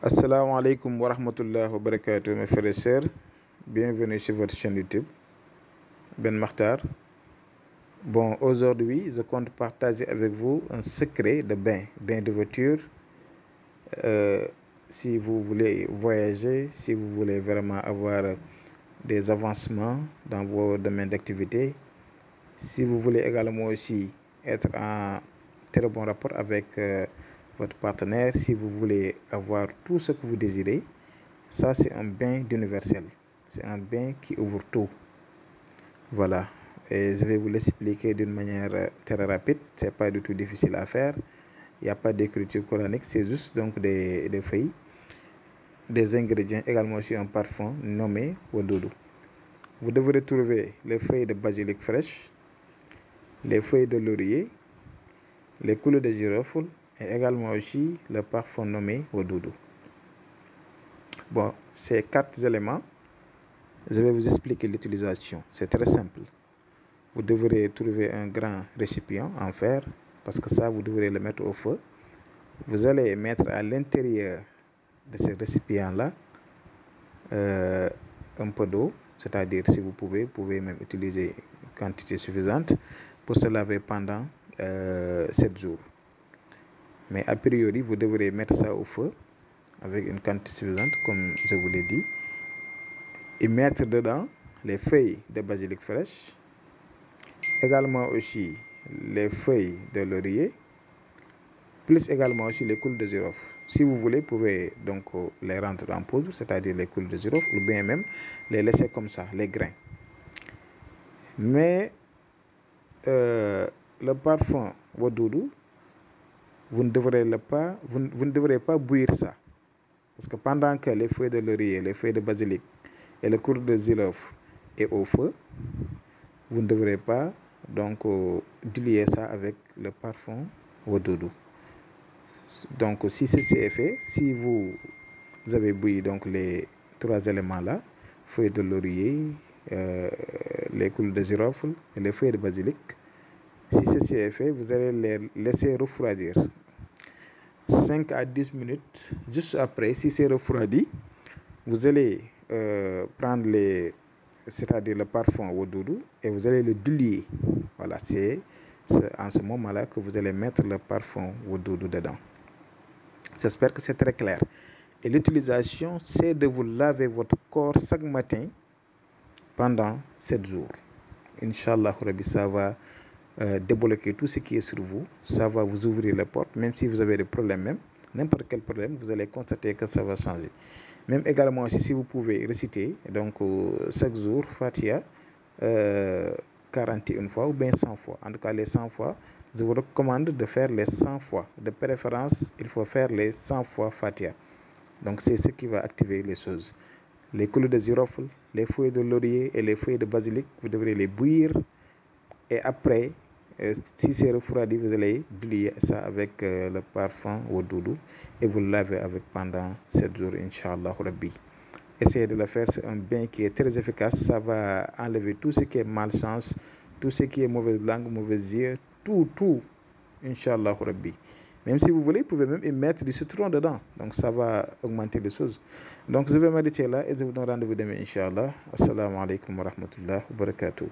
Assalamu alaikum wa rahmatullah wa barakatuh, mes frères et sœurs. Bienvenue sur votre chaîne YouTube, Ben Makhtar. Bon, aujourd'hui, je compte partager avec vous un secret de bain de voiture. Si vous voulez voyager, si vous voulez vraiment avoir des avancements dans vos domaines d'activité, si vous voulez également aussi être en très bon rapport avec votre partenaire, si vous voulez avoir tout ce que vous désirez, ça c'est un bain d'universel. C'est un bain qui ouvre tout. Voilà. Et je vais vous l'expliquer d'une manière très rapide. C'est pas du tout difficile à faire. Il n'y a pas d'écriture coranique. C'est juste donc des feuilles, des ingrédients, également aussi un parfum nommé Wadoudou. Vous devrez trouver les feuilles de basilic fraîches, les feuilles de laurier, les couleurs de girofle et également aussi le parfum nommé Wadoudou. Bon, ces 4 éléments, je vais vous expliquer l'utilisation. C'est très simple. Vous devrez trouver un grand récipient en fer, parce que ça, vous devrez le mettre au feu. Vous allez mettre à l'intérieur de ce récipient-là un peu d'eau, c'est-à-dire si vous pouvez même utiliser une quantité suffisante pour se laver pendant 7 jours. Mais a priori, vous devrez mettre ça au feu avec une quantité suffisante, comme je vous l'ai dit, et mettre dedans les feuilles de basilic fraîche, également aussi les feuilles de laurier, plus également aussi les coulis de girofle. Si vous voulez, vous pouvez donc les rendre en poudre, c'est-à-dire les coulis de girofle, ou bien même les laisser comme ça, les grains. Mais le parfum Wadoudou, vous ne devrez pas bouillir ça. Parce que pendant que les feuilles de laurier, les feuilles de basilic et le coulis de girofle est au feu, vous ne devrez pas donc diluer ça avec le parfum Wadoudou. Donc si ceci est fait, si vous avez bouilli donc les 3 éléments là, feuilles de laurier, les coulis de girofle et les feuilles de basilic, si ceci est fait, vous allez les laisser refroidir 5 à 10 minutes. Juste après, si c'est refroidi, vous allez prendre c'est-à-dire le parfum Wadoudou, et vous allez le diluer. Voilà, c'est en ce moment-là que vous allez mettre le parfum Wadoudou dedans. J'espère que c'est très clair. Et l'utilisation, c'est de vous laver votre corps chaque matin pendant 7 jours. Inch'Allah, ça va débloquer tout ce qui est sur vous. Ça va vous ouvrir les portes, même si vous avez des problèmes, même n'importe quel problème, vous allez constater que ça va changer. Même également aussi, si vous pouvez réciter donc chaque jour Fatiha 41 fois ou bien 100 fois. En tout cas, les 100 fois, je vous recommande de faire les 100 fois. De préférence, il faut faire les 100 fois Fatiha. Donc, c'est ce qui va activer les choses. Les coulis de girofle, les feuilles de laurier et les feuilles de basilic, vous devrez les bouillir. Et après, si c'est refroidi, vous allez diluer ça avec le parfum Wadoudou et vous le lavez avec pendant 7 jours, Inch'Allah Rabbi. Essayez de le faire, c'est un bain qui est très efficace. Ça va enlever tout ce qui est malchance, tout ce qui est mauvaise langue, mauvais yeux, tout, Inch'Allah Rabbi. Même si vous voulez, vous pouvez même y mettre du citron dedans. Donc ça va augmenter les choses. Donc je vais m'arrêter là et je vous donne rendez-vous demain, Inch'Allah. Assalamu alaikum wa rahmatullah wa barakatuh.